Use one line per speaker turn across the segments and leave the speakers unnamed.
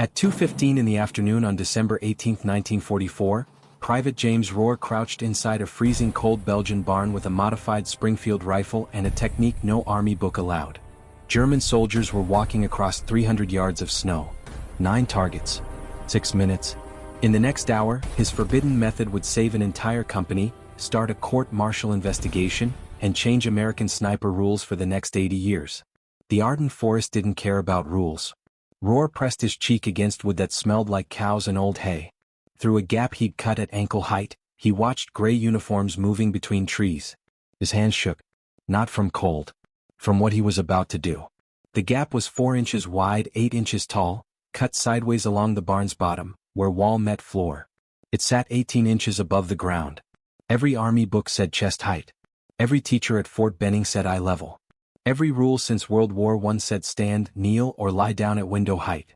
At 2:15 in the afternoon on December 18, 1944, Private James Rohr crouched inside a freezing cold Belgian barn with a modified Springfield rifle and a technique no army book allowed. German soldiers were walking across 300 yards of snow. 9 targets. 6 minutes. In the next hour, his forbidden method would save an entire company, start a court-martial investigation, and change American sniper rules for the next 80 years. The Ardennes forest didn't care about rules. Rohr pressed his cheek against wood that smelled like cows and old hay. Through a gap he'd cut at ankle height, he watched gray uniforms moving between trees. His hands shook. Not from cold. From what he was about to do. The gap was 4 inches wide, 8 inches tall, cut sideways along the barn's bottom, where wall met floor. It sat 18 inches above the ground. Every army book said chest height. Every teacher at Fort Benning said eye level. Every rule since World War I said stand, kneel, or lie down at window height.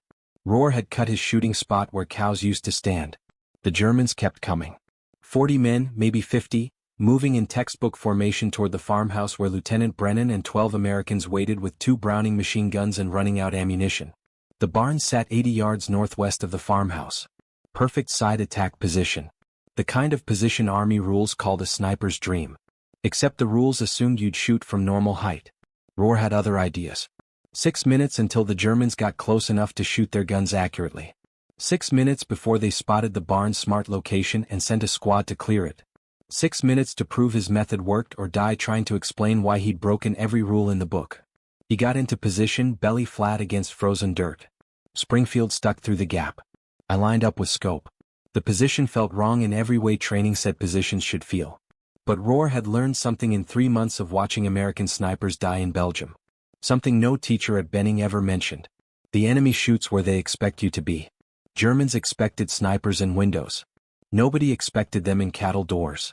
Rohr had cut his shooting spot where cows used to stand. The Germans kept coming. 40 men, maybe 50, moving in textbook formation toward the farmhouse where Lieutenant Brennan and 12 Americans waited with 2 Browning machine guns and running out ammunition. The barn sat 80 yards northwest of the farmhouse. Perfect side attack position. The kind of position Army rules called a sniper's dream. Except the rules assumed you'd shoot from normal height. Rohr had other ideas. 6 minutes until the Germans got close enough to shoot their guns accurately. 6 minutes before they spotted the barn's smart location and sent a squad to clear it. 6 minutes to prove his method worked or die trying to explain why he'd broken every rule in the book. He got into position, belly flat against frozen dirt. Springfield stuck through the gap. I lined up with scope. The position felt wrong in every way training said positions should feel. But Rohr had learned something in 3 months of watching American snipers die in Belgium. Something no teacher at Benning ever mentioned. The enemy shoots where they expect you to be. Germans expected snipers in windows. Nobody expected them in cattle doors.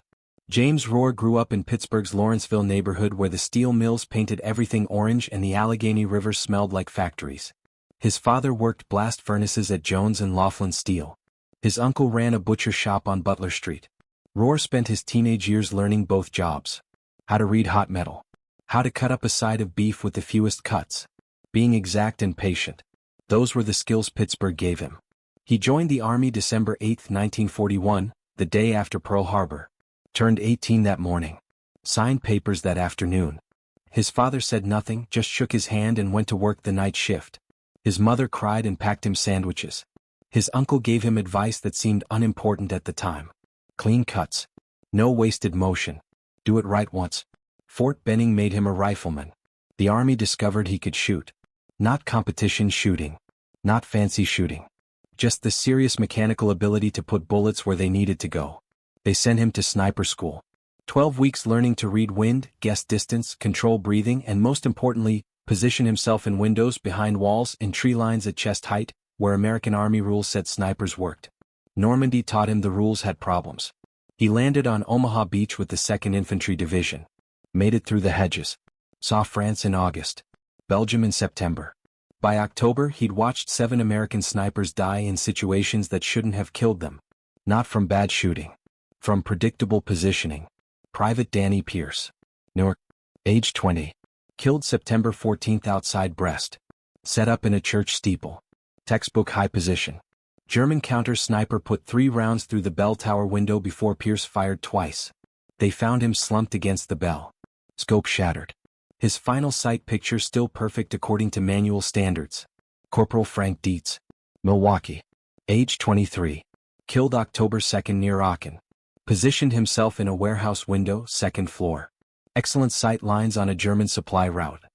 James Rohr grew up in Pittsburgh's Lawrenceville neighborhood where the steel mills painted everything orange and the Allegheny River smelled like factories. His father worked blast furnaces at Jones and Laughlin Steel. His uncle ran a butcher shop on Butler Street. Rohr spent his teenage years learning both jobs. How to read hot metal. How to cut up a side of beef with the fewest cuts. Being exact and patient. Those were the skills Pittsburgh gave him. He joined the Army December 8, 1941, the day after Pearl Harbor. Turned 18 that morning. Signed papers that afternoon. His father said nothing, just shook his hand and went to work the night shift. His mother cried and packed him sandwiches. His uncle gave him advice that seemed unimportant at the time. Clean cuts. No wasted motion. Do it right once. Fort Benning made him a rifleman. The Army discovered he could shoot. Not competition shooting. Not fancy shooting. Just the serious mechanical ability to put bullets where they needed to go. They sent him to sniper school. 12 weeks learning to read wind, guess distance, control breathing, and most importantly, position himself in windows, behind walls, in tree lines at chest height, where American Army rules said snipers worked. Normandy taught him the rules had problems. He landed on Omaha Beach with the 2nd Infantry Division. Made it through the hedges. Saw France in August. Belgium in September. By October he'd watched 7 American snipers die in situations that shouldn't have killed them. Not from bad shooting. From predictable positioning. Private Danny Pierce. Newark. Age 20. Killed September 14 outside Brest. Set up in a church steeple. Textbook high position. German counter-sniper put 3 rounds through the bell tower window before Pierce fired twice. They found him slumped against the bell. Scope shattered. His final sight picture still perfect according to manual standards. Corporal Frank Dietz. Milwaukee. Age 23. Killed October 2 near Aachen. Positioned himself in a warehouse window, 2nd floor. Excellent sight lines on a German supply route.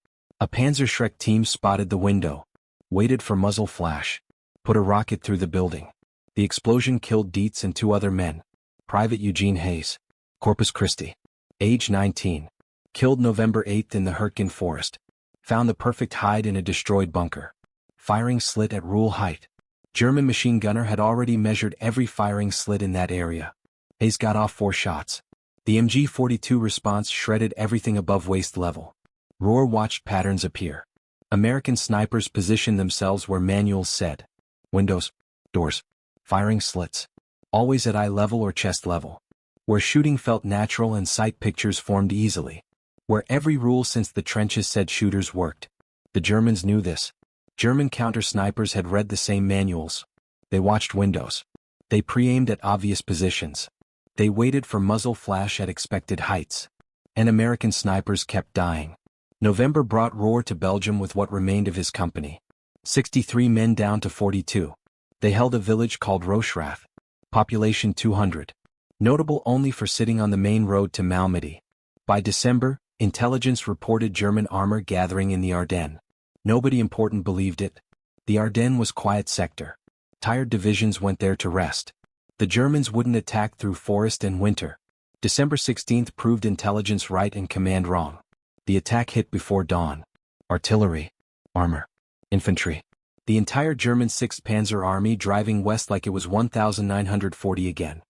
A Panzerschreck team spotted the window. Waited for muzzle flash. Put a rocket through the building. The explosion killed Dietz and 2 other men. Private Eugene Hayes. Corpus Christi. Age 19. Killed November 8 in the Hurtgen Forest. Found the perfect hide in a destroyed bunker. Firing slit at rule height. German machine gunner had already measured every firing slit in that area. Hayes got off 4 shots. The MG-42 response shredded everything above waist level. Rohr watched patterns appear. American snipers positioned themselves where manuals said. Windows, doors, firing slits. Always at eye level or chest level. Where shooting felt natural and sight pictures formed easily. Where every rule since the trenches said shooters worked. The Germans knew this. German counter-snipers had read the same manuals. They watched windows. They pre-aimed at obvious positions. They waited for muzzle flash at expected heights. And American snipers kept dying. November brought Rohr to Belgium with what remained of his company. 63 men down to 42. They held a village called Rocherath. Population 200. Notable only for sitting on the main road to Malmedy. By December, intelligence reported German armor gathering in the Ardennes. Nobody important believed it. The Ardennes was quiet sector. Tired divisions went there to rest. The Germans wouldn't attack through forest and winter. December 16th proved intelligence right and command wrong. The attack hit before dawn. Artillery. Armor. Infantry. The entire German 6th Panzer Army driving west like it was 1940 again.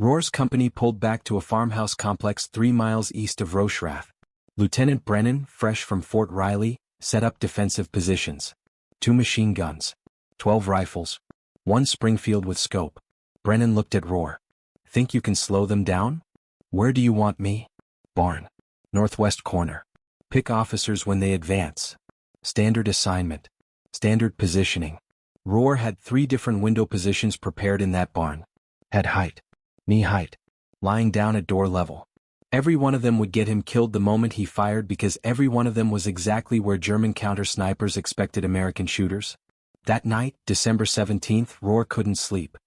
Rohr's company pulled back to a farmhouse complex 3 miles east of Rocherath. Lieutenant Brennan, fresh from Fort Riley, set up defensive positions. 2 machine guns. 12 rifles. 1 Springfield with scope. Brennan looked at Rohr. Think you can slow them down? Where do you want me? Barn. Northwest corner. Pick officers when they advance. Standard assignment. Standard positioning. Rohr had 3 different window positions prepared in that barn. Head height. Knee height. Lying down at door level. Every one of them would get him killed the moment he fired because every one of them was exactly where German counter-snipers expected American shooters. That night, December 17th, Rohr couldn't sleep.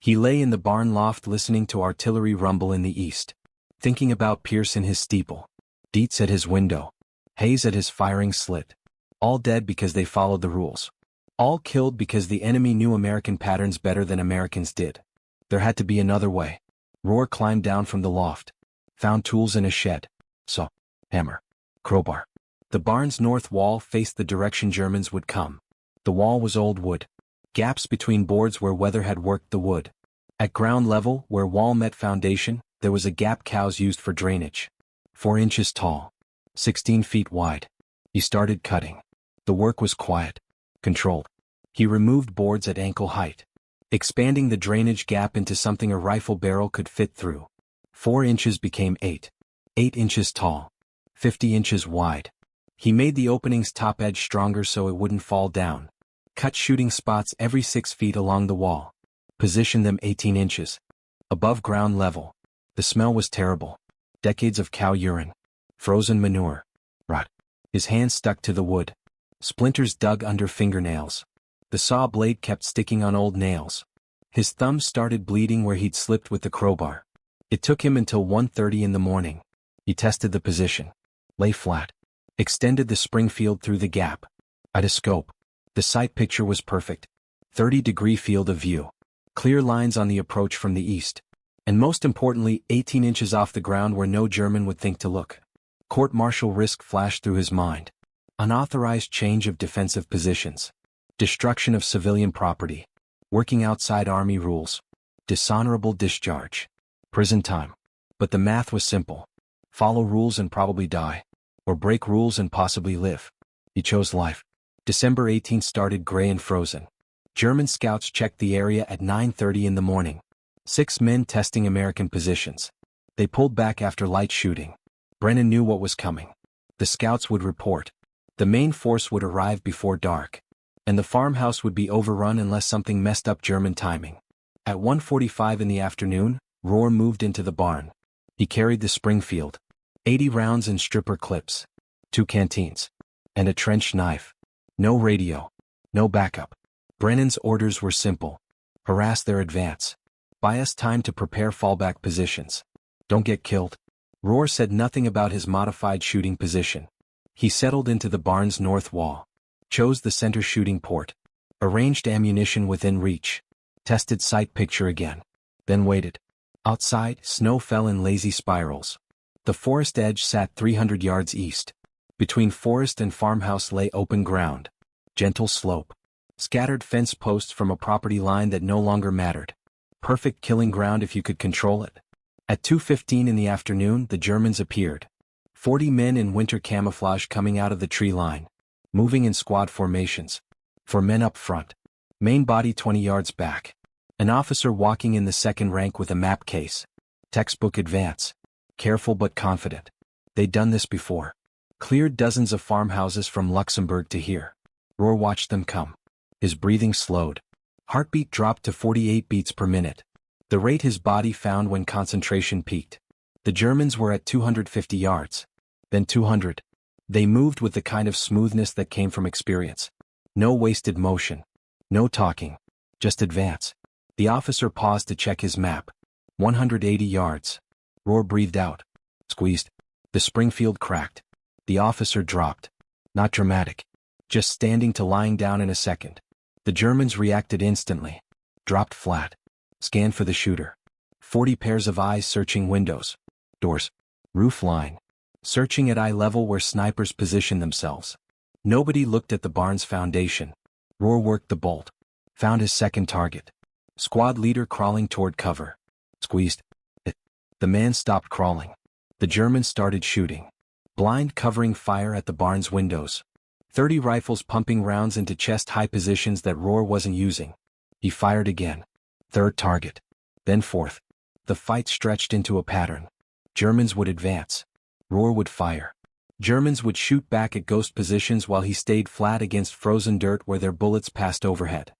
He lay in the barn loft listening to artillery rumble in the east. Thinking about Pierce in his steeple. Dietz at his window. Hayes at his firing slit. All dead because they followed the rules. All killed because the enemy knew American patterns better than Americans did. There had to be another way. Rohr climbed down from the loft. Found tools in a shed. Saw. Hammer. Crowbar. The barn's north wall faced the direction Germans would come. The wall was old wood. Gaps between boards where weather had worked the wood. At ground level, where wall met foundation, there was a gap cows used for drainage. 4 inches tall. 16 feet wide. He started cutting. The work was quiet. Controlled. He removed boards at ankle height. Expanding the drainage gap into something a rifle barrel could fit through. 4 inches became 8. 8 inches tall. 50 inches wide. He made the opening's top edge stronger so it wouldn't fall down. Cut shooting spots every 6 feet along the wall. Positioned them 18 inches. Above ground level. The smell was terrible. Decades of cow urine. Frozen manure. Rot. His hands stuck to the wood. Splinters dug under fingernails. The saw blade kept sticking on old nails. His thumbs started bleeding where he'd slipped with the crowbar. It took him until 1:30 in the morning. He tested the position. Lay flat. Extended the Springfield through the gap. At a scope. The sight picture was perfect. 30-degree field of view. Clear lines on the approach from the east. And most importantly, 18 inches off the ground where no German would think to look. Court-martial risk flashed through his mind. Unauthorized change of defensive positions. Destruction of civilian property. Working outside army rules. Dishonorable discharge. Prison time. But the math was simple. Follow rules and probably die. Or break rules and possibly live. He chose life. December 18th started gray and frozen. German scouts checked the area at 9:30 in the morning. 6 men testing American positions. They pulled back after light shooting. Brennan knew what was coming. The scouts would report. The main force would arrive before dark. And the farmhouse would be overrun unless something messed up German timing. At 1:45 in the afternoon, Rohr moved into the barn. He carried the Springfield. 80 rounds in stripper clips. 2 canteens. And a trench knife. No radio. No backup. Brennan's orders were simple. Harass their advance. Buy us time to prepare fallback positions. Don't get killed. Rohr said nothing about his modified shooting position. He settled into the barn's north wall. Chose the center shooting port. Arranged ammunition within reach. Tested sight picture again. Then waited. Outside, snow fell in lazy spirals. The forest edge sat 300 yards east. Between forest and farmhouse lay open ground. Gentle slope. Scattered fence posts from a property line that no longer mattered. Perfect killing ground if you could control it. At 2:15 in the afternoon, the Germans appeared. 40 men in winter camouflage coming out of the tree line. Moving in squad formations. 4 men up front. Main body 20 yards back. An officer walking in the second rank with a map case. Textbook advance. Careful but confident. They'd done this before. Cleared dozens of farmhouses from Luxembourg to here. Roar watched them come. His breathing slowed. Heartbeat dropped to 48 beats per minute. The rate his body found when concentration peaked. The Germans were at 250 yards. Then 200. They moved with the kind of smoothness that came from experience. No wasted motion. No talking. Just advance. The officer paused to check his map. 180 yards. Roar breathed out. Squeezed. The Springfield cracked. The officer dropped. Not dramatic. Just standing to lying down in a second. The Germans reacted instantly. Dropped flat. Scanned for the shooter. 40 pairs of eyes searching windows, doors, roof line. Searching at eye level where snipers position themselves. Nobody looked at the barn's foundation. Roar worked the bolt. Found his second target. Squad leader crawling toward cover. Squeezed. It. The man stopped crawling. The Germans started shooting. Blind covering fire at the barn's windows. 30 rifles pumping rounds into chest-high positions that Roar wasn't using. He fired again. Third target. Then fourth. The fight stretched into a pattern. Germans would advance. Roar would fire. Germans would shoot back at ghost positions while he stayed flat against frozen dirt where their bullets passed overhead.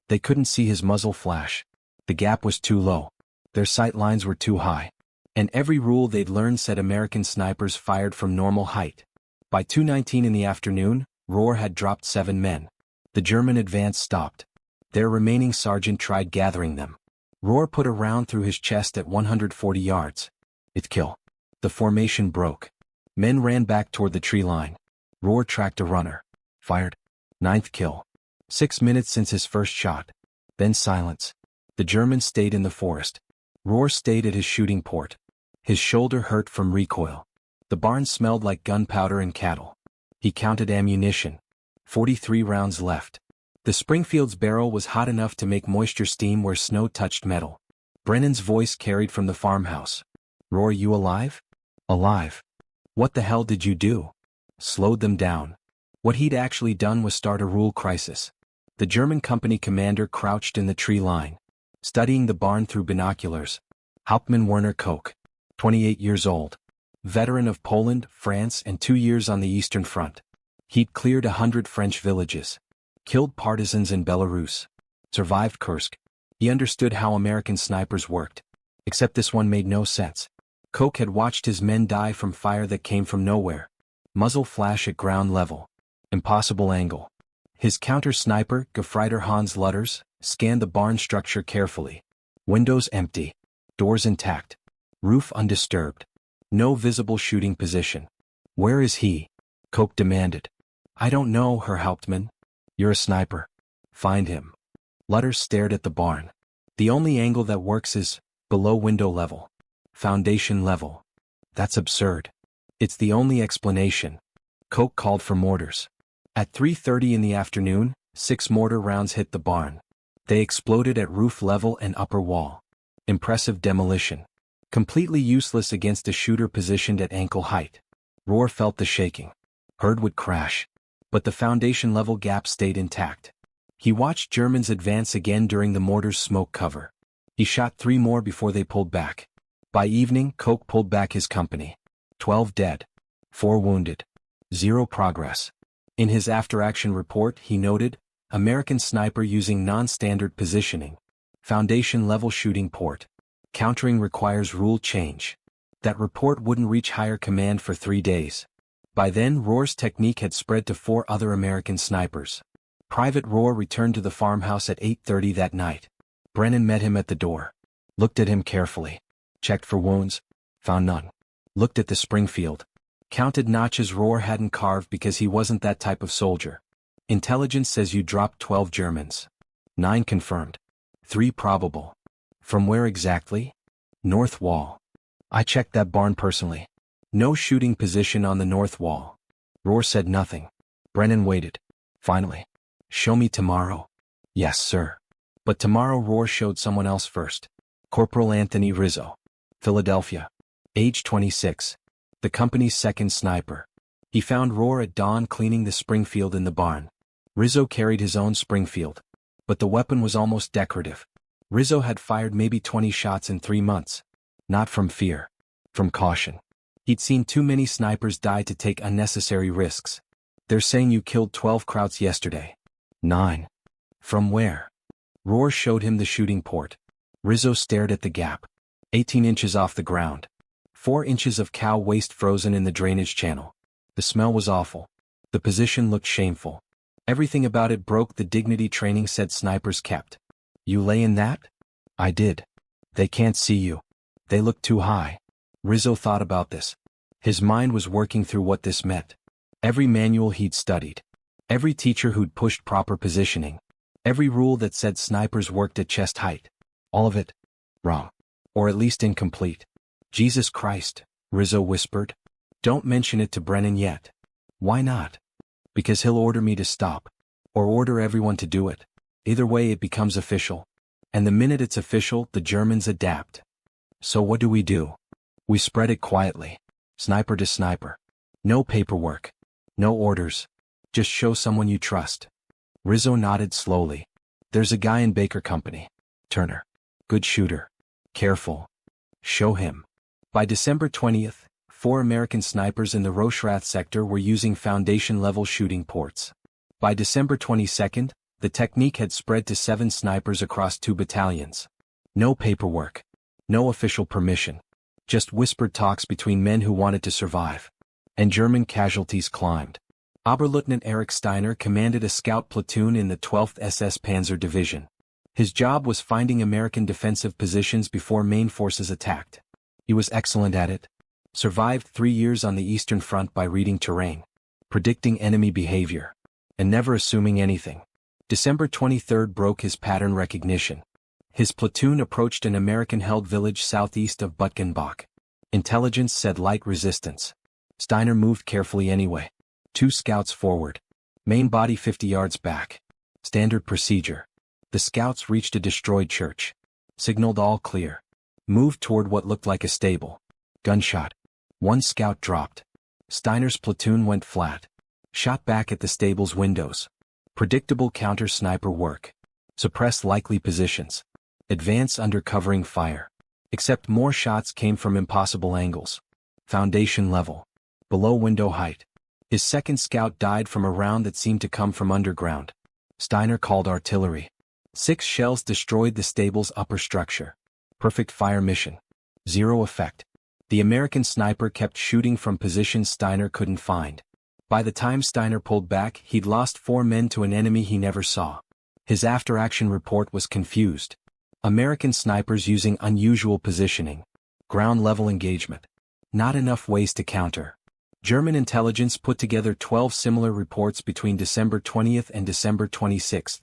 They couldn't see his muzzle flash. The gap was too low. Their sight lines were too high. And every rule they'd learned said American snipers fired from normal height. By 2:19 in the afternoon, Roar had dropped 7 men. The German advance stopped. Their remaining sergeant tried gathering them. Roar put a round through his chest at 140 yards. It killed. The formation broke. Men ran back toward the tree line. Roar tracked a runner. Fired. 9th kill. 6 minutes since his first shot. Then silence. The Germans stayed in the forest. Roar stayed at his shooting port. His shoulder hurt from recoil. The barn smelled like gunpowder and cattle. He counted ammunition. 43 rounds left. The Springfield's barrel was hot enough to make moisture steam where snow touched metal. Brennan's voice carried from the farmhouse. Roar, you alive? Alive. What the hell did you do? Slowed them down. What he'd actually done was start a rule crisis. The German company commander crouched in the tree line, studying the barn through binoculars. Hauptmann Werner Koch, 28 years old. Veteran of Poland, France, and 2 years on the Eastern Front. He'd cleared 100 French villages. Killed partisans in Belarus. Survived Kursk. He understood how American snipers worked. Except this one made no sense. Koch had watched his men die from fire that came from nowhere. Muzzle flash at ground level. Impossible angle. His counter-sniper, Gefreiter Hans Lutters, scanned the barn structure carefully. Windows empty. Doors intact. Roof undisturbed. No visible shooting position. Where is he? Koch demanded. I don't know, Herr Hauptmann. You're a sniper. Find him. Lutters stared at the barn. The only angle that works is below window level. Foundation level. That's absurd. It's the only explanation. Koch called for mortars. At 3:30 in the afternoon, 6 mortar rounds hit the barn. They exploded at roof level and upper wall. Impressive demolition. Completely useless against a shooter positioned at ankle height. Roar felt the shaking. Heard would crash. But the foundation level gap stayed intact. He watched Germans advance again during the mortar's smoke cover. He shot 3 more before they pulled back. By evening, Koch pulled back his company. 12 dead. 4 wounded. 0 progress. In his after-action report, he noted, American sniper using non-standard positioning. Foundation level shooting port. Countering requires rule change. That report wouldn't reach higher command for 3 days. By then, Roar's technique had spread to 4 other American snipers. Private Roar returned to the farmhouse at 8:30 that night. Brennan met him at the door. Looked at him carefully. Checked for wounds. Found none. Looked at the Springfield. Counted notches Roar hadn't carved because he wasn't that type of soldier. Intelligence says you dropped 12 Germans. 9 confirmed. 3 probable. From where exactly? North wall. I checked that barn personally. No shooting position on the north wall. Roar said nothing. Brennan waited. Finally. Show me tomorrow. Yes, sir. But tomorrow Roar showed someone else first. Corporal Anthony Rizzo. Philadelphia. Age 26. The company's second sniper. He found Roar at dawn cleaning the Springfield in the barn. Rizzo carried his own Springfield. But the weapon was almost decorative. Rizzo had fired maybe 20 shots in 3 months. Not from fear. From caution. He'd seen too many snipers die to take unnecessary risks. They're saying you killed 12 Krauts yesterday. 9. From where? Rohr showed him the shooting port. Rizzo stared at the gap. 18 inches off the ground. 4 inches of cow waste frozen in the drainage channel. The smell was awful. The position looked shameful. Everything about it broke the dignity training said snipers kept. You lay in that? I did. They can't see you. They look too high. Rizzo thought about this. His mind was working through what this meant. Every manual he'd studied. Every teacher who'd pushed proper positioning. Every rule that said snipers worked at chest height. All of it. Wrong. Or at least incomplete. Jesus Christ, Rizzo whispered. Don't mention it to Brennan yet. Why not? Because he'll order me to stop. Or order everyone to do it. Either way it becomes official. And the minute it's official, the Germans adapt. So what do? We spread it quietly. Sniper to sniper. No paperwork. No orders. Just show someone you trust. Rizzo nodded slowly. There's a guy in Baker Company. Turner. Good shooter. Careful. Show him. By December 20th, 4 American snipers in the Rochrath sector were using foundation-level shooting ports. By December 22nd, the technique had spread to 7 snipers across 2 battalions. No paperwork. No official permission. Just whispered talks between men who wanted to survive. And German casualties climbed. Oberleutnant Erich Steiner commanded a scout platoon in the 12th SS Panzer Division. His job was finding American defensive positions before main forces attacked. He was excellent at it. Survived 3 years on the Eastern Front by reading terrain, predicting enemy behavior, and never assuming anything. December 23rd broke his pattern recognition. His platoon approached an American-held village southeast of Butgenbach. Intelligence said light resistance. Steiner moved carefully anyway. 2 scouts forward. Main body 50 yards back. Standard procedure. The scouts reached a destroyed church. Signaled all clear. Moved toward what looked like a stable. Gunshot. 1 scout dropped. Steiner's platoon went flat. Shot back at the stable's windows. Predictable counter-sniper work. Suppress likely positions. Advance under covering fire. Except more shots came from impossible angles. Foundation level. Below window height. His second scout died from a round that seemed to come from underground. Steiner called artillery. 6 shells destroyed the stable's upper structure. Perfect fire mission. 0 effect. The American sniper kept shooting from positions Steiner couldn't find. By the time Steiner pulled back, he'd lost 4 men to an enemy he never saw. His after-action report was confused. American snipers using unusual positioning. Ground-level engagement. Not enough ways to counter. German intelligence put together 12 similar reports between December 20th and December 26th.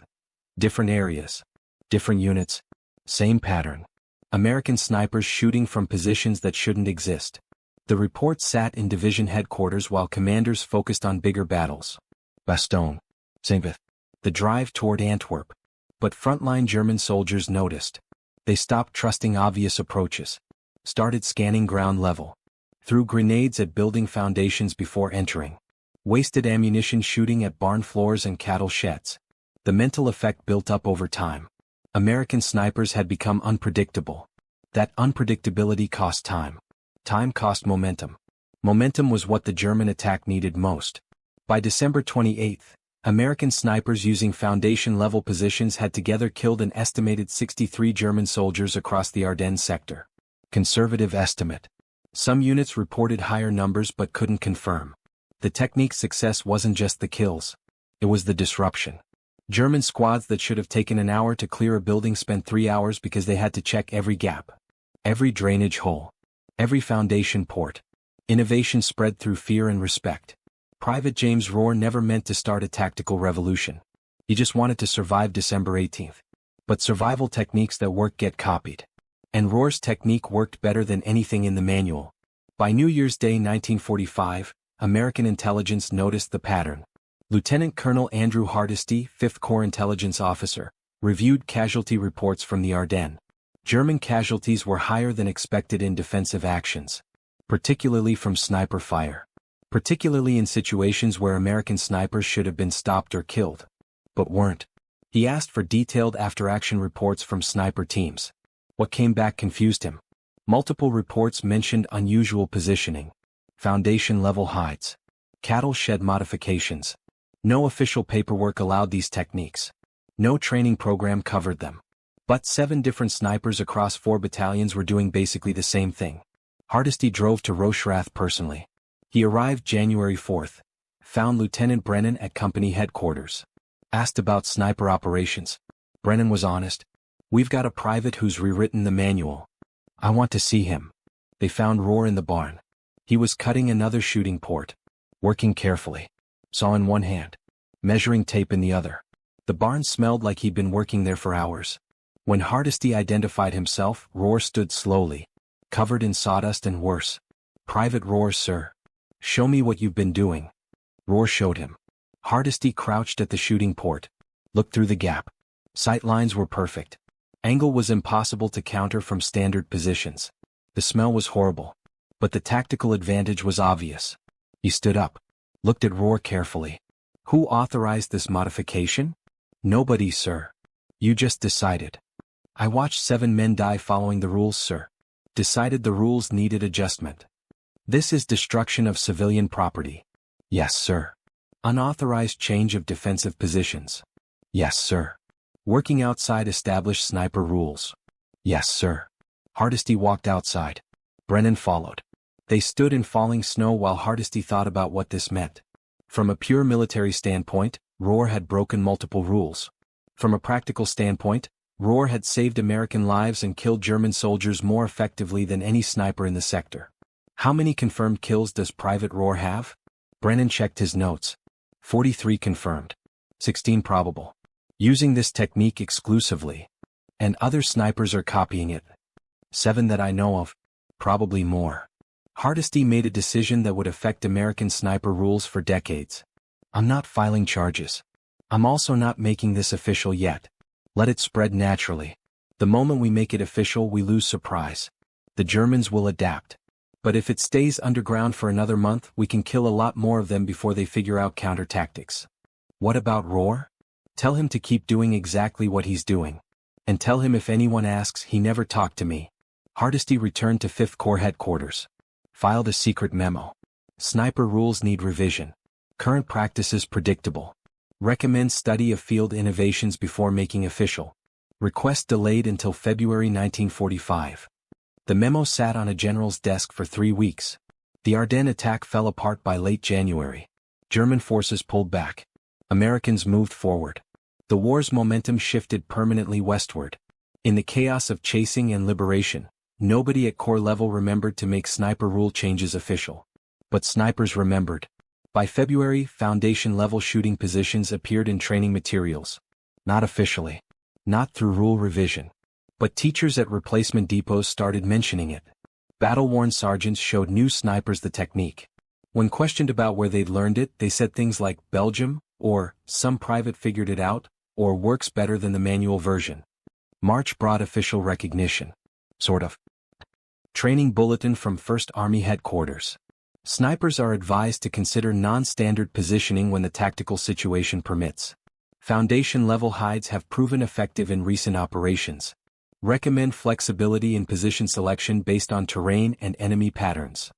Different areas. Different units. Same pattern. American snipers shooting from positions that shouldn't exist. The report sat in division headquarters while commanders focused on bigger battles. Bastogne. Saint-Vith. The drive toward Antwerp. But frontline German soldiers noticed. They stopped trusting obvious approaches. Started scanning ground level. Threw grenades at building foundations before entering. Wasted ammunition shooting at barn floors and cattle sheds. The mental effect built up over time. American snipers had become unpredictable. That unpredictability cost time. Time cost momentum. Momentum was what the German attack needed most. By December 28th, American snipers using foundation-level positions had together killed an estimated 63 German soldiers across the Ardennes sector. Conservative estimate. Some units reported higher numbers but couldn't confirm. The technique's success wasn't just the kills. It was the disruption. German squads that should have taken an hour to clear a building spent 3 hours because they had to check every gap. Every drainage hole. Every foundation port. Innovation spread through fear and respect. Private James Rohr never meant to start a tactical revolution. He just wanted to survive December 18th. But survival techniques that work get copied. And Rohr's technique worked better than anything in the manual. By New Year's Day 1945, American intelligence noticed the pattern. Lieutenant Colonel Andrew Hardesty, 5th Corps intelligence officer, reviewed casualty reports from the Ardennes. German casualties were higher than expected in defensive actions, particularly from sniper fire, particularly in situations where American snipers should have been stopped or killed, but weren't. He asked for detailed after-action reports from sniper teams. What came back confused him. Multiple reports mentioned unusual positioning, foundation-level hides, Cattle shed modifications. No official paperwork allowed these techniques. No training program covered them. But 7 different snipers across 4 battalions were doing basically the same thing. Hardesty drove to Rocherath personally. He arrived January 4th. Found Lieutenant Brennan at company headquarters. Asked about sniper operations. Brennan was honest. "We've got a private who's rewritten the manual. I want to see him." They found Rohr in the barn. He was cutting another shooting port. Working carefully. Saw in one hand. Measuring tape in the other. The barn smelled like he'd been working there for hours. When Hardesty identified himself, Rohr stood slowly. Covered in sawdust and worse. "Private Rohr, sir. Show me what you've been doing." Rohr showed him. Hardesty crouched at the shooting port. Looked through the gap. Sight lines were perfect. Angle was impossible to counter from standard positions. The smell was horrible. But the tactical advantage was obvious. He stood up. Looked at Rohr carefully. "Who authorized this modification?" "Nobody, sir. You just decided." "I watched 7 men die following the rules, sir. Decided the rules needed adjustment." "This is destruction of civilian property." "Yes, sir." "Unauthorized change of defensive positions." "Yes, sir." "Working outside established sniper rules." "Yes, sir." Hardesty walked outside. Brennan followed. They stood in falling snow while Hardesty thought about what this meant. From a pure military standpoint, Rohr had broken multiple rules. From a practical standpoint, Rohr had saved American lives and killed German soldiers more effectively than any sniper in the sector. "How many confirmed kills does Private Rohr have?" Brennan checked his notes. 43 confirmed. 16 probable. Using this technique exclusively. And other snipers are copying it. 7 that I know of. Probably more. Hardesty made a decision that would affect American sniper rules for decades. "I'm not filing charges. I'm also not making this official yet. Let it spread naturally. The moment we make it official, we lose surprise. The Germans will adapt. But if it stays underground for another month, we can kill a lot more of them before they figure out counter-tactics." "What about Rohr?" "Tell him to keep doing exactly what he's doing. And tell him if anyone asks, he never talked to me." Hardesty returned to 5th Corps headquarters. Filed a secret memo. "Sniper rules need revision. Current practices predictable. Recommend study of field innovations before making official. Request delayed until February 1945. The memo sat on a general's desk for 3 weeks. The Ardennes attack fell apart by late January. German forces pulled back. Americans moved forward. The war's momentum shifted permanently westward. In the chaos of chasing and liberation, nobody at corps level remembered to make sniper rule changes official. But snipers remembered. By February, foundation-level shooting positions appeared in training materials. Not officially. Not through rule revision. But teachers at replacement depots started mentioning it. Battle-worn sergeants showed new snipers the technique. When questioned about where they'd learned it, they said things like Belgium, or some private figured it out, or works better than the manual version. March brought official recognition. Sort of. Training bulletin from 1st Army Headquarters. Snipers are advised to consider non-standard positioning when the tactical situation permits. Foundation-level hides have proven effective in recent operations. Recommend flexibility in position selection based on terrain and enemy patterns.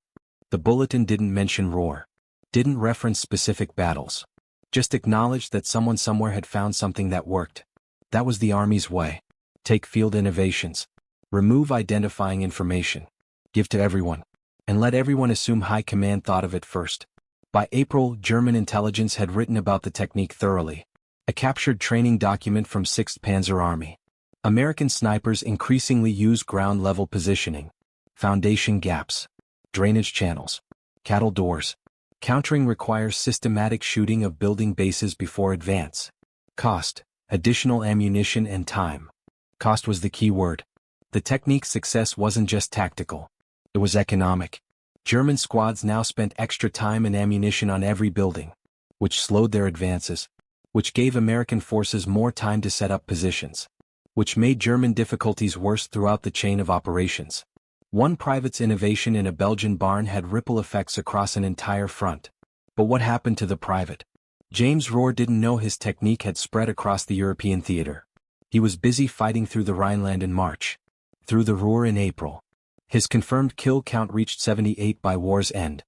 The bulletin didn't mention Rohr. Didn't reference specific battles. Just acknowledged that someone somewhere had found something that worked. That was the Army's way. Take field innovations. Remove identifying information. Give to everyone. And let everyone assume high command thought of it first. By April, German intelligence had written about the technique thoroughly. A captured training document from 6th Panzer Army. American snipers increasingly use ground-level positioning. Foundation gaps. Drainage channels. Cattle doors. Countering requires systematic shooting of building bases before advance. Cost. Additional ammunition and time. Cost was the key word. The technique's success wasn't just tactical. It was economic. German squads now spent extra time and ammunition on every building, which slowed their advances, which gave American forces more time to set up positions, which made German difficulties worse throughout the chain of operations. One private's innovation in a Belgian barn had ripple effects across an entire front. But what happened to the private? James Rohr didn't know his technique had spread across the European theater. He was busy fighting through the Rhineland in March. Through the Ruhr in April. His confirmed kill count reached 78 by war's end.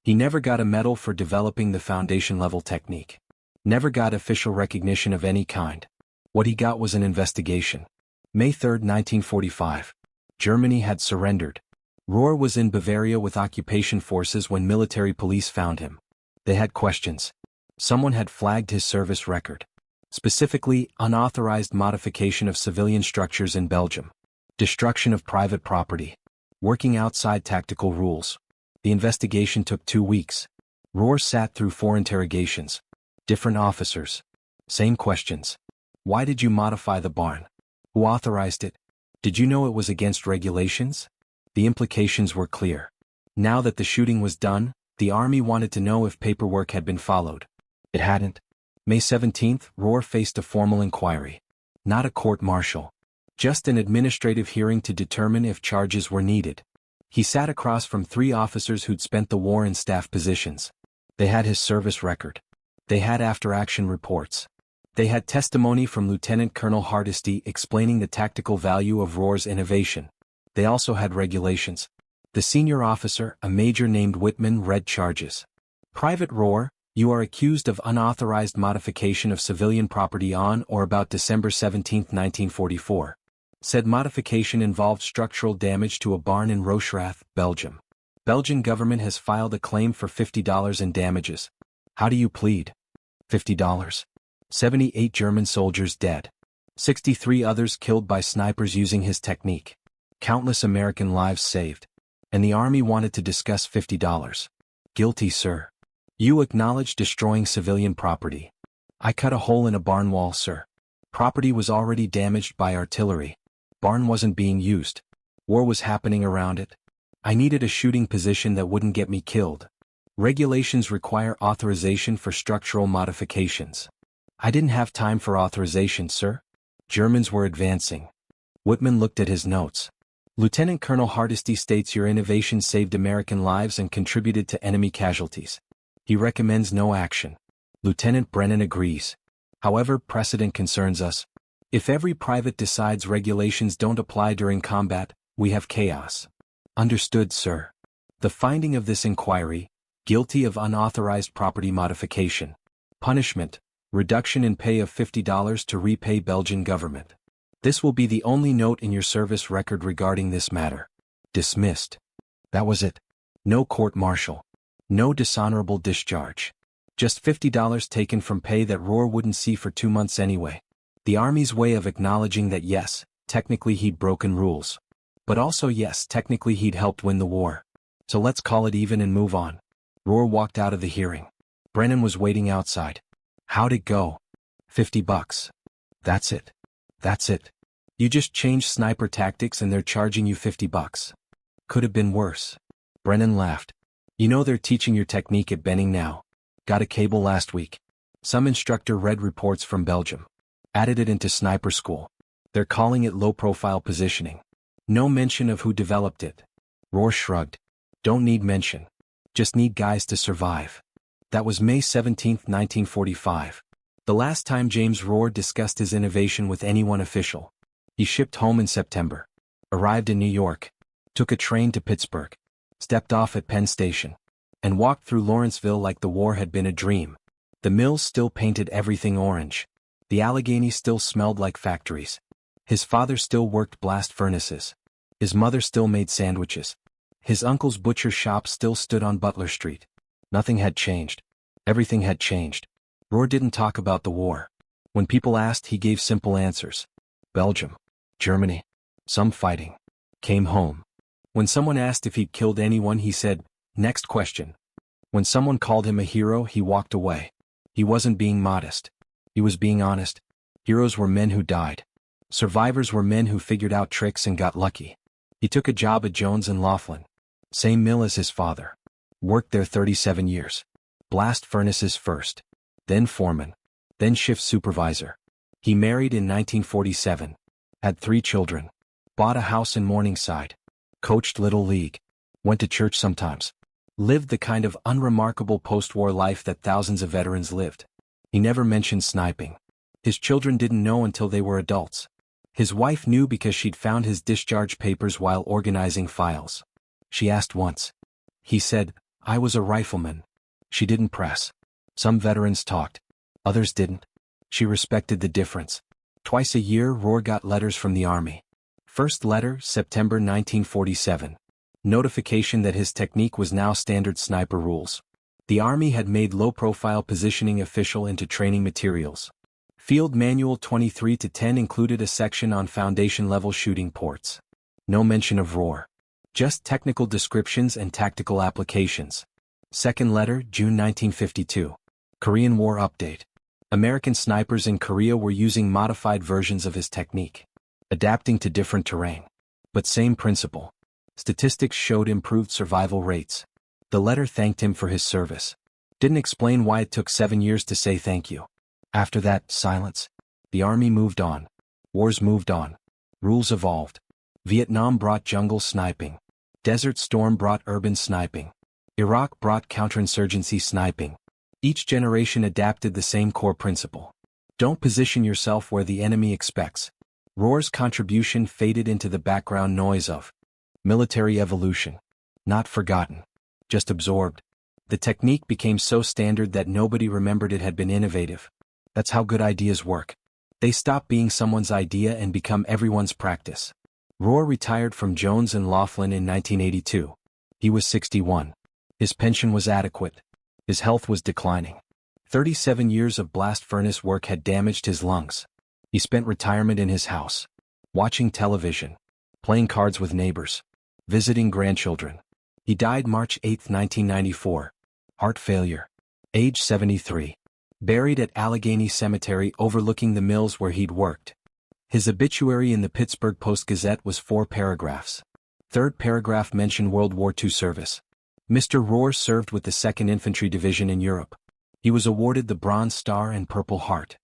He never got a medal for developing the foundation-level technique. Never got official recognition of any kind. What he got was an investigation. May 3, 1945. Germany had surrendered. Rohr was in Bavaria with occupation forces when military police found him. They had questions. Someone had flagged his service record. Specifically, unauthorized modification of civilian structures in Belgium. Destruction of private property. Working outside tactical rules. The investigation took 2 weeks. Rohr sat through 4 interrogations. Different officers. Same questions. Why did you modify the barn? Who authorized it? Did you know it was against regulations? The implications were clear. Now that the shooting was done, the army wanted to know if paperwork had been followed. It hadn't. May 17, Rohr faced a formal inquiry. Not a court-martial. Just an administrative hearing to determine if charges were needed. He sat across from 3 officers who'd spent the war in staff positions. They had his service record. They had after-action reports. They had testimony from Lieutenant Colonel Hardesty explaining the tactical value of Rohr's innovation. They also had regulations. The senior officer, a major named Whitman, read charges. Private Rohr, you are accused of unauthorized modification of civilian property on or about December 17, 1944. Said modification involved structural damage to a barn in Rocherath, Belgium. Belgian government has filed a claim for $50 in damages. How do you plead? $50. 78 German soldiers dead. 63 others killed by snipers using his technique. Countless American lives saved. And the army wanted to discuss $50. Guilty, sir. You acknowledge destroying civilian property. I cut a hole in a barn wall, sir. Property was already damaged by artillery. Barn wasn't being used. War was happening around it. I needed a shooting position that wouldn't get me killed. Regulations require authorization for structural modifications. I didn't have time for authorization, sir. Germans were advancing. Whitman looked at his notes. Lieutenant Colonel Hardesty states your innovation saved American lives and contributed to enemy casualties. He recommends no action. Lieutenant Brennan agrees. However, precedent concerns us. If every private decides regulations don't apply during combat, we have chaos. Understood, sir. The finding of this inquiry, guilty of unauthorized property modification. Punishment, reduction in pay of $50 to repay Belgian government. This will be the only note in your service record regarding this matter. Dismissed. That was it. No court-martial. No dishonorable discharge. Just $50 taken from pay that Rohr wouldn't see for 2 months anyway. The Army's way of acknowledging that yes, technically he'd broken rules. But also yes, technically he'd helped win the war. So let's call it even and move on. Rohr walked out of the hearing. Brennan was waiting outside. How'd it go? $50. That's it. That's it. You just changed sniper tactics and they're charging you $50. Could have been worse. Brennan laughed. You know they're teaching your technique at Benning now. Got a cable last week. Some instructor read reports from Belgium. Added it into sniper school. They're calling it low-profile positioning. No mention of who developed it. Rohr shrugged. Don't need mention. Just need guys to survive. That was May 17, 1945. The last time James Rohr discussed his innovation with anyone official. He shipped home in September. Arrived in New York. Took a train to Pittsburgh. Stepped off at Penn Station. And walked through Lawrenceville like the war had been a dream. The mills still painted everything orange. The Allegheny still smelled like factories. His father still worked blast furnaces. His mother still made sandwiches. His uncle's butcher shop still stood on Butler Street. Nothing had changed. Everything had changed. Rohr didn't talk about the war. When people asked, he gave simple answers. Belgium. Germany. Some fighting. Came home. When someone asked if he'd killed anyone, he said, next question. When someone called him a hero, he walked away. He wasn't being modest. He was being honest. Heroes were men who died. Survivors were men who figured out tricks and got lucky. He took a job at Jones and Laughlin. Same mill as his father. Worked there 37 years. Blast furnaces first. Then foreman. Then shift supervisor. He married in 1947. Had 3 children. Bought a house in Morningside. Coached Little League. Went to church sometimes. Lived the kind of unremarkable post-war life that thousands of veterans lived. He never mentioned sniping. His children didn't know until they were adults. His wife knew because she'd found his discharge papers while organizing files. She asked once. He said, "I was a rifleman." She didn't press. Some veterans talked. Others didn't. She respected the difference. Twice a year, Rohr got letters from the Army. First letter, September 1947. Notification that his technique was now standard sniper rules. The Army had made low-profile positioning official into training materials. Field Manual 23-10 included a section on foundation-level shooting ports. No mention of Rohr. Just technical descriptions and tactical applications. Second letter, June 1952. Korean War update. American snipers in Korea were using modified versions of his technique, adapting to different terrain. But same principle. Statistics showed improved survival rates. The letter thanked him for his service. Didn't explain why it took 7 years to say thank you. After that, silence. The Army moved on. Wars moved on. Rules evolved. Vietnam brought jungle sniping. Desert Storm brought urban sniping. Iraq brought counterinsurgency sniping. Each generation adapted the same core principle. Don't position yourself where the enemy expects. Rohr's contribution faded into the background noise of military evolution. Not forgotten. Just absorbed. The technique became so standard that nobody remembered it had been innovative. That's how good ideas work. They stop being someone's idea and become everyone's practice. Rohr retired from Jones and Laughlin in 1982. He was 61. His pension was adequate. His health was declining. 37 years of blast furnace work had damaged his lungs. He spent retirement in his house, watching television, playing cards with neighbors, visiting grandchildren. He died March 8, 1994. Heart failure. Age 73. Buried at Allegheny Cemetery overlooking the mills where he'd worked. His obituary in the Pittsburgh Post-Gazette was 4 paragraphs. Third paragraph mentioned World War II service. Mr. Rohr served with the 2nd Infantry Division in Europe. He was awarded the Bronze Star and Purple Heart.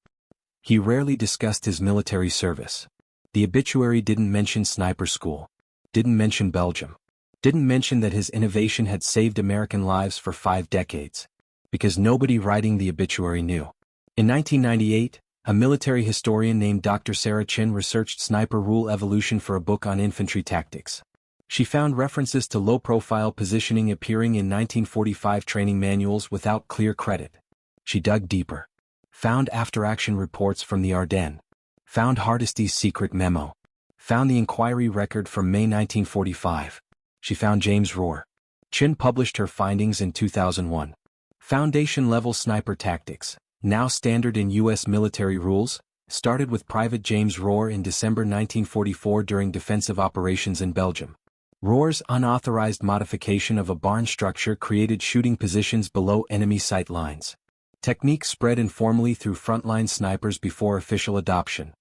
He rarely discussed his military service. The obituary didn't mention sniper school. Didn't mention Belgium. Didn't mention that his innovation had saved American lives for 5 decades. Because nobody writing the obituary knew. In 1998, a military historian named Dr. Sarah Chin researched sniper rule evolution for a book on infantry tactics. She found references to low-profile positioning appearing in 1945 training manuals without clear credit. She dug deeper. Found after-action reports from the Ardennes. Found Hardisty's secret memo. Found the inquiry record from May 1945. She found James Rohr. Chin published her findings in 2001. Foundation-level sniper tactics, now standard in U.S. military rules, started with Private James Rohr in December 1944 during defensive operations in Belgium. Rohr's unauthorized modification of a barn structure created shooting positions below enemy sight lines. Technique spread informally through frontline snipers before official adoption.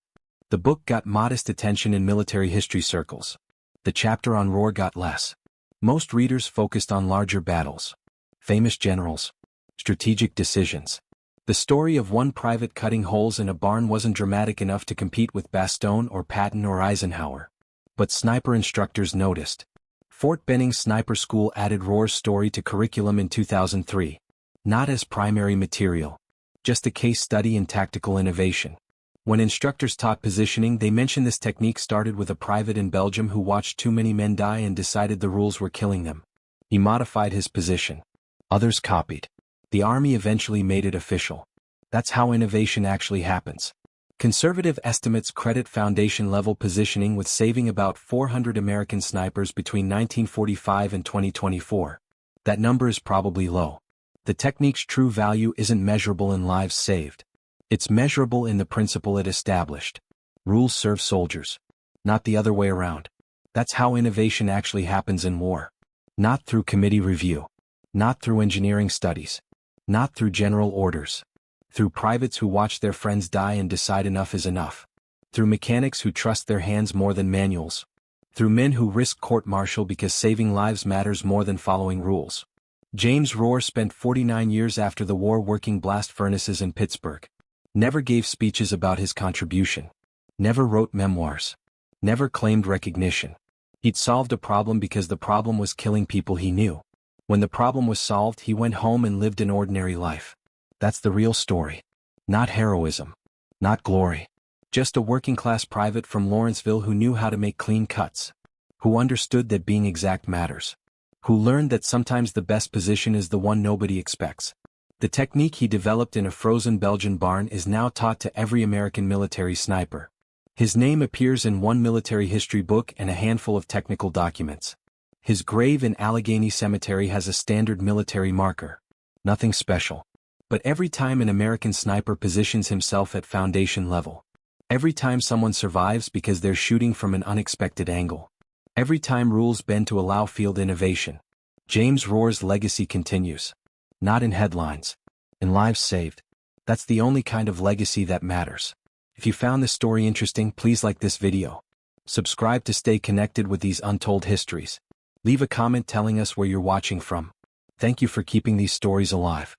The book got modest attention in military history circles. The chapter on Rohr got less. Most readers focused on larger battles. Famous generals. Strategic decisions. The story of one private cutting holes in a barn wasn't dramatic enough to compete with Bastogne or Patton or Eisenhower. But sniper instructors noticed. Fort Benning Sniper School added Rohr's story to curriculum in 2003. Not as primary material. Just a case study in tactical innovation. When instructors taught positioning, they mentioned this technique started with a private in Belgium who watched too many men die and decided the rules were killing them. He modified his position. Others copied. The Army eventually made it official. That's how innovation actually happens. Conservative estimates credit foundation-level positioning with saving about 400 American snipers between 1945 and 2024. That number is probably low. The technique's true value isn't measurable in lives saved. It's measurable in the principle it established. Rules serve soldiers. Not the other way around. That's how innovation actually happens in war. Not through committee review. Not through engineering studies. Not through general orders. Through privates who watch their friends die and decide enough is enough. Through mechanics who trust their hands more than manuals. Through men who risk court-martial because saving lives matters more than following rules. James Rohr spent 49 years after the war working blast furnaces in Pittsburgh. Never gave speeches about his contribution. Never wrote memoirs. Never claimed recognition. He'd solved a problem because the problem was killing people he knew. When the problem was solved, he went home and lived an ordinary life. That's the real story. Not heroism. Not glory. Just a working-class private from Lawrenceville who knew how to make clean cuts. Who understood that being exact matters. who learned that sometimes the best position is the one nobody expects. The technique he developed in a frozen Belgian barn is now taught to every American military sniper. His name appears in one military history book and a handful of technical documents. His grave in Allegheny Cemetery has a standard military marker. Nothing special. But every time an American sniper positions himself at foundation level. Every time someone survives because they're shooting from an unexpected angle. Every time rules bend to allow field innovation. James Rohr's legacy continues. Not in headlines. In lives saved. That's the only kind of legacy that matters. If you found this story interesting, please like this video. Subscribe to stay connected with these untold histories. Leave a comment telling us where you're watching from. Thank you for keeping these stories alive.